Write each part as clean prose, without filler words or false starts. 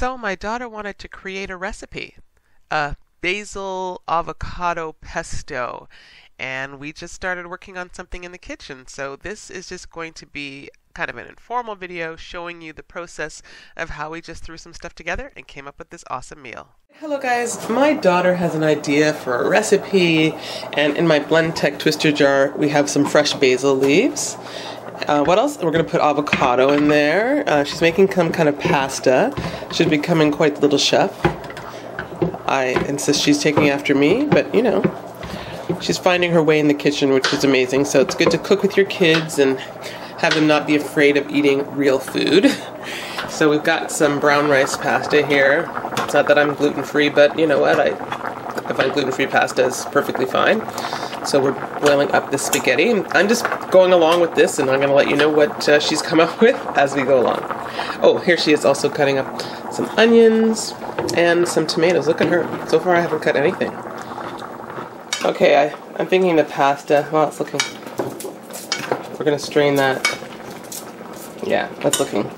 So my daughter wanted to create a recipe, a basil avocado pesto, and we just started working on something in the kitchen. So this is just going to be kind of an informal video showing you the process of how we just threw some stuff together and came up with this awesome meal. Hello guys, my daughter has an idea for a recipe, and in my Blend-Tec twister jar we have some fresh basil leaves. What else? We're going to put avocado in there. She's making some kind of pasta. She's becoming quite the little chef. I insist she's taking after me, but you know, she's finding her way in the kitchen, which is amazing. So it's good to cook with your kids and have them not be afraid of eating real food. So we've got some brown rice pasta here. It's not that I'm gluten-free, but you know what? I find gluten-free pasta is perfectly fine. So we're boiling up the spaghetti. I'm just going along with this, and I'm going to let you know what she's come up with as we go along. Oh, here she is also cutting up some onions and some tomatoes. Look at her. So far I haven't cut anything. Okay, I'm thinking the pasta. Well, it's looking... We're going to strain that. Yeah, that's looking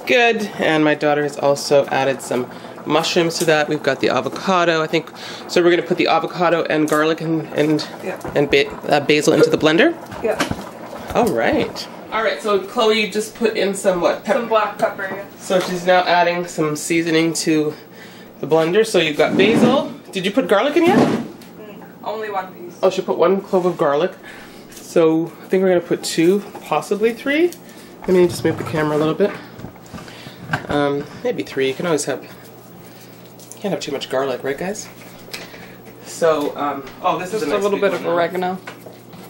good. And my daughter has also added some mushrooms to that. We've got the avocado, I think. So we're going to put the avocado and garlic and basil into the blender? Yeah. All right. All right, so Chloe just put in some what? Pepper? Some black pepper, yeah. So she's now adding some seasoning to the blender. So you've got basil. Did you put garlic in yet? Only one piece. Oh, she put one clove of garlic. So I think we're going to put 2, possibly 3. Let me just move the camera a little bit. Maybe 3. You can always have... Can't have too much garlic, right, guys? So, oh, this is just a little bit of oregano.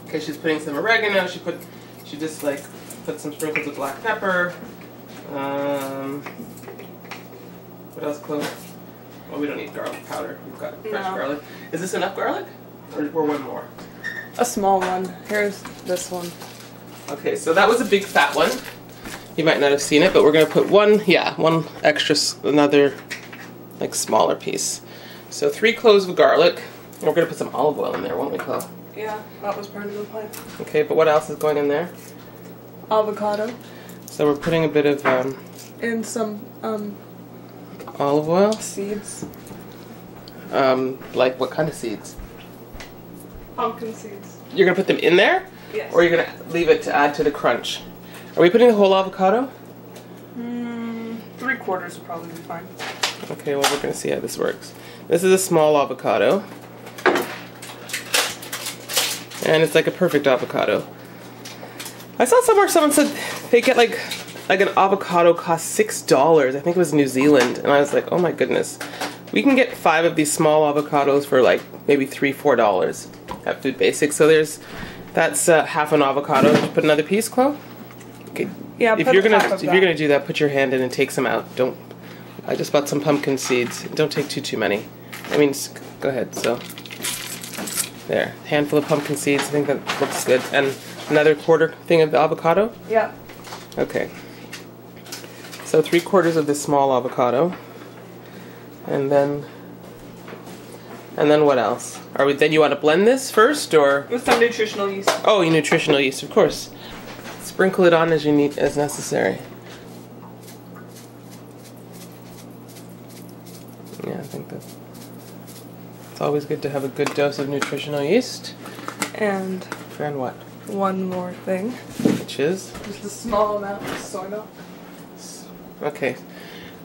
Okay, she's putting some oregano. She just like put some sprinkles of black pepper. What else, Chloe? Well, we don't need garlic powder. We've got fresh garlic. Is this enough garlic, or one more? A small one. Here's this one. Okay, so that was a big fat one. You might not have seen it, but we're gonna put one extra, another. Like smaller piece. So 3 cloves of garlic. And we're going to put some olive oil in there, won't we, Chloe? Yeah, that was part of the plan. Okay, but what else is going in there? Avocado. So we're putting a bit of... and some... olive oil? Seeds. Like what kind of seeds? Pumpkin seeds. You're going to put them in there? Yes. Or you're going to leave it to add to the crunch? Are we putting the whole avocado? 3/4 would probably be fine. Okay, well, we're going to see how this works. This is a small avocado. And it's like a perfect avocado. I saw somewhere someone said they get like an avocado costs $6. I think it was New Zealand. And I was like, oh my goodness. We can get 5 of these small avocados for like maybe $3, $4 at Food Basics. So that's half an avocado. Did you put another piece, Chloe? Okay. Yeah, if you're gonna do that, put your hand in and take some out. Don't. I just bought some pumpkin seeds. Don't take too many. I mean, go ahead. So there, handful of pumpkin seeds. I think that looks good. And another 1/4 thing of the avocado. Yeah. Okay. So 3/4 of this small avocado, and then what else? Then you want to blend this first, or with some nutritional yeast? Oh, your nutritional yeast, of course. Sprinkle it on as necessary. Yeah, I think that it's always good to have a good dose of nutritional yeast. And what? One more thing. Which is? Just a small amount of soy milk. Okay.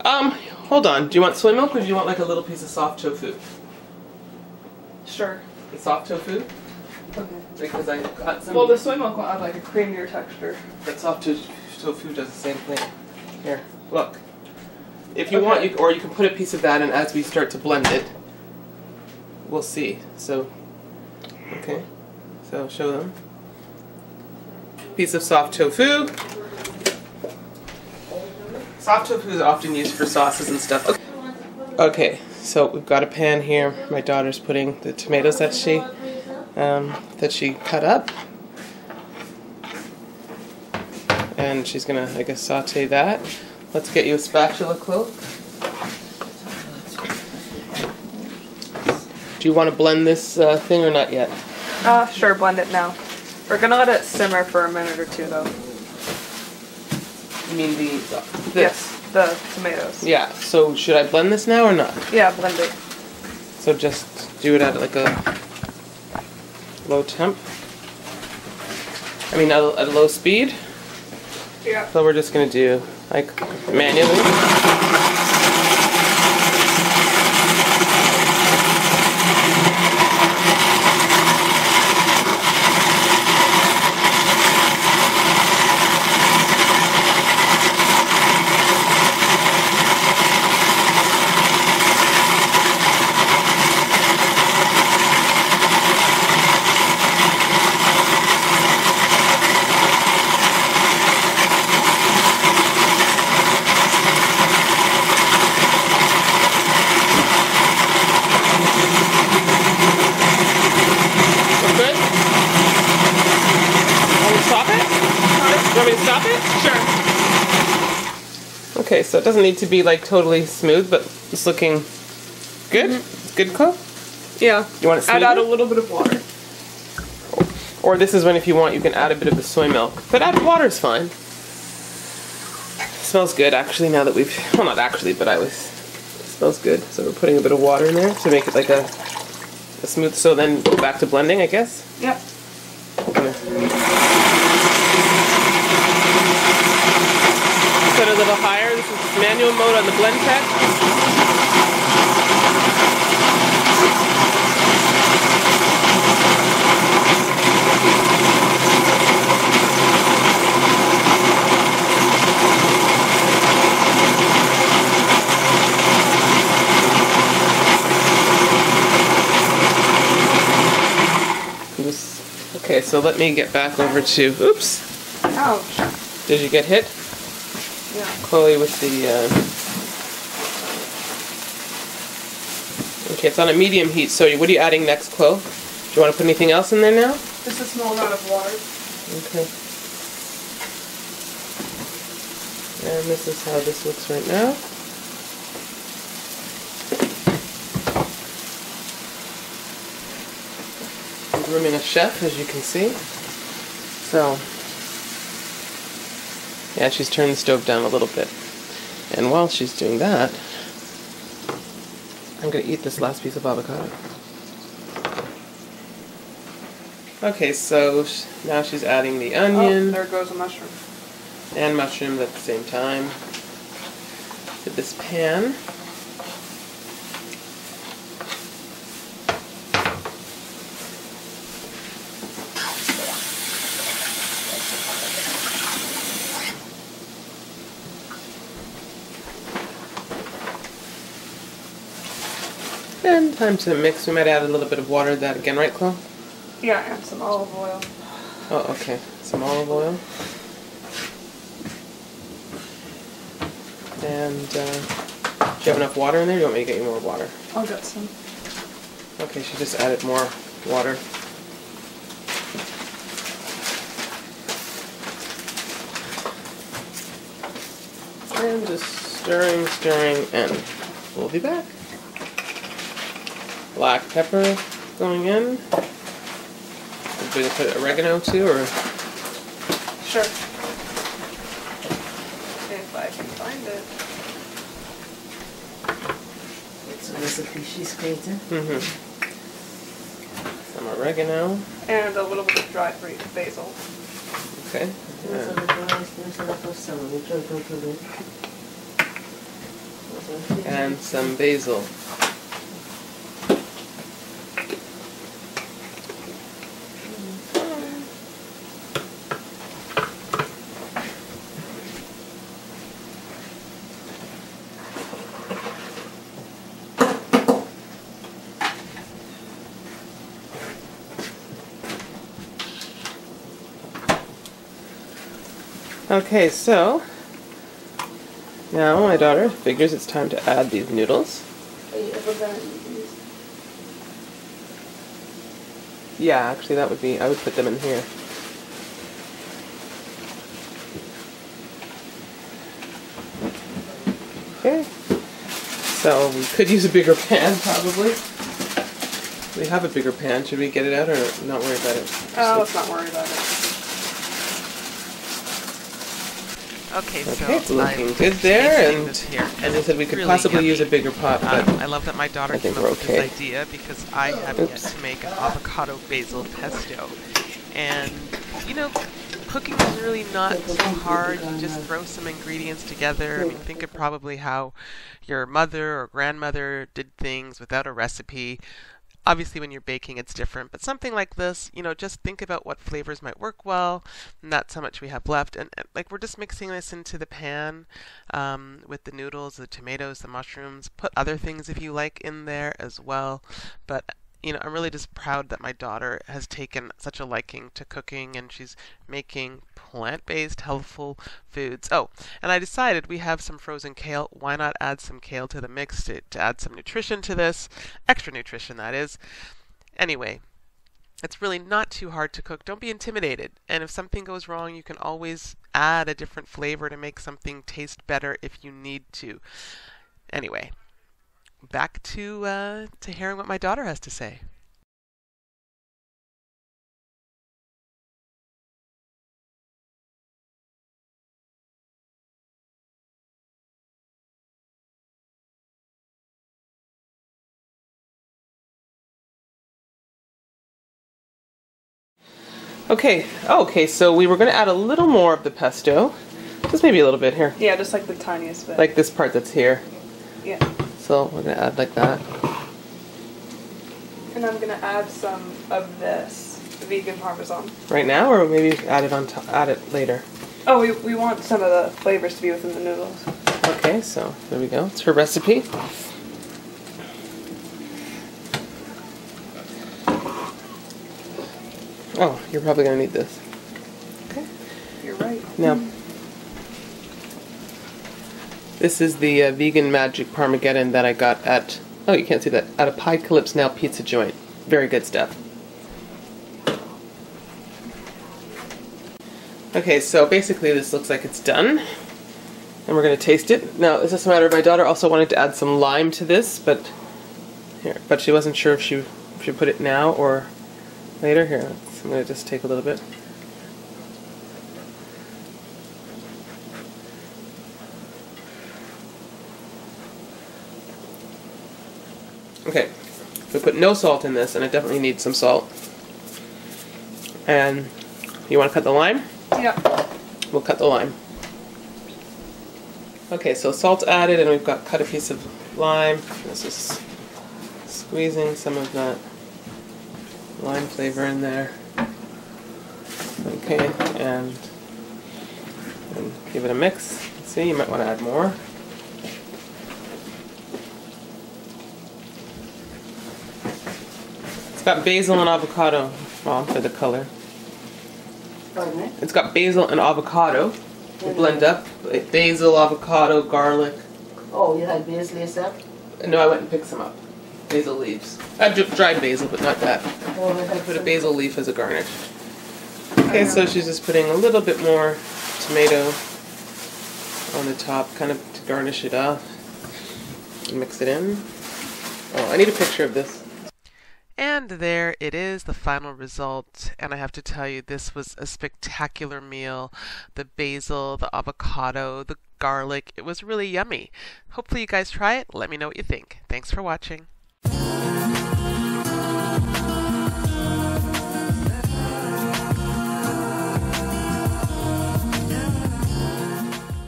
Hold on. Do you want soy milk, or do you want like a little piece of soft tofu? Sure. The soft tofu? Okay. Because I got some... Well, the soy milk will have like a creamier texture. But soft tofu does the same thing. Here, look. If you want, or you can put a piece of that in as we start to blend it. We'll see. So, okay. So, show them. Piece of soft tofu. Soft tofu is often used for sauces and stuff. Okay, so we've got a pan here. My daughter's putting the tomatoes that she cut up. And she's gonna, I guess, saute that. Let's get you a spatula, Chloe. Do you want to blend this thing or not yet? Sure, blend it now. We're gonna let it simmer for a minute or two, though. You mean this? Yes, the tomatoes. Yeah, so should I blend this now or not? Yeah, blend it. So just do it at like a low temp. I mean, at a low speed. Yeah. So we're just gonna do like manually. You want me to stop it? Sure. Okay, so it doesn't need to be like totally smooth, but it's looking good. It's good, Chloe? Yeah. You want it smoother? Add a little bit of water. Or this is when, if you want, you can add a bit of the soy milk. But add water is fine. It smells good, actually, now that we've... Well, not actually, but it smells good. So we're putting a bit of water in there to make it like a smooth... So then go back to blending, I guess? Yep. Okay. Put a little higher. This is manual mode on the blend tech. Okay, so let me get back over to... Oops. Ouch. Did you get hit? Yeah. Chloe with the... Okay, it's on a medium heat, so what are you adding next, Chloe? Do you want to put anything else in there now? Just a small amount of water. Okay. And this is how this looks right now. Grooming a chef, as you can see. So, yeah, she's turned the stove down a little bit. And while she's doing that, I'm going to eat this last piece of avocado. Okay, so now she's adding the onion. Oh, there goes a mushroom. And mushrooms at the same time to this pan. And time to mix. We might add a little bit of water to that again, right, Chloe? Yeah, and some olive oil. Oh, okay. Some olive oil. And do you have enough water in there? Or do you want me to get you more water? I'll get some. Okay, she just added more water. And just stirring, stirring, and we'll be back. Black pepper going in. Are we going to put oregano too, or? Sure. If I can find it. It's a recipe she's created. Some oregano. And a little bit of dried basil. Okay. And some basil. Okay, so now my daughter figures it's time to add these noodles. Are you ever gonna eat these? Yeah, actually that would be, I would put them in here. Okay, so we could use a bigger pan probably. We have a bigger pan. Should we get it out or not worry about it? Oh, let's not worry about it. Okay, so Okay, it's looking I'm good there, tasting and this here. as I said, we could Really possibly yummy. use a bigger pot, but I love that my daughter I think came up we're with okay. this idea because I have yet Oops. to make an avocado basil pesto. And, you know, cooking is really not so hard. You just throw some ingredients together. I mean, think of probably how your mother or grandmother did things without a recipe. Obviously, when you're baking, it's different, but something like this, just think about what flavors might work well, and that's how much we have left. And like we're just mixing this into the pan with the noodles, the tomatoes, the mushrooms. Put other things if you like in there as well. But I'm really just proud that my daughter has taken such a liking to cooking and she's making plant-based, healthful foods. Oh, and I decided we have some frozen kale. Why not add some kale to the mix to add some nutrition to this? Extra nutrition, that is. Anyway, it's really not too hard to cook. Don't be intimidated. And if something goes wrong, you can always add a different flavor to make something taste better if you need to. Anyway, back to hearing what my daughter has to say. Okay, so we were going to add a little more of the pesto. Just maybe a little bit here. Yeah, just like the tiniest bit. Like this part that's here. Yeah. So we're going to add like that. And I'm gonna add some of this vegan parmesan. Right now, or maybe add it add it later. Oh, we want some of the flavors to be within the noodles. Okay, so there we go. It's her recipe. Oh, you're probably going to need this. Okay. You're right. Now, this is the vegan magic parmesan that I got at, oh, you can't see that, at a Pie Calypse Now pizza joint. Very good stuff. Okay, so basically this looks like it's done. And we're going to taste it. Now, it's just a matter of my daughter also wanted to add some lime to this, but she wasn't sure if she should put it now or later. Here, I'm going to just take a little bit. Okay, we put no salt in this, and it definitely needs some salt. And you want to cut the lime? Yeah. We'll cut the lime. Okay, so salt's added, and we've got cut a piece of lime. This is squeezing some of that lime flavor in there. Okay, and give it a mix. Let's see, you might want to add more. It's got basil and avocado, well, for the color. Pardon me? It's got basil and avocado. We blend up like basil, avocado, garlic. Oh, you had basil yourself? No, I went and picked some up. Basil leaves. I dried basil, but not that. Oh, I I had put a some. basil leaf as a garnish. Okay, so she's just putting a little bit more tomato on the top, kind of to garnish it off. And mix it in. Oh, I need a picture of this. And there it is, the final result. And I have to tell you, this was a spectacular meal. The basil, the avocado, the garlic, it was really yummy. Hopefully you guys try it. Let me know what you think. Thanks for watching.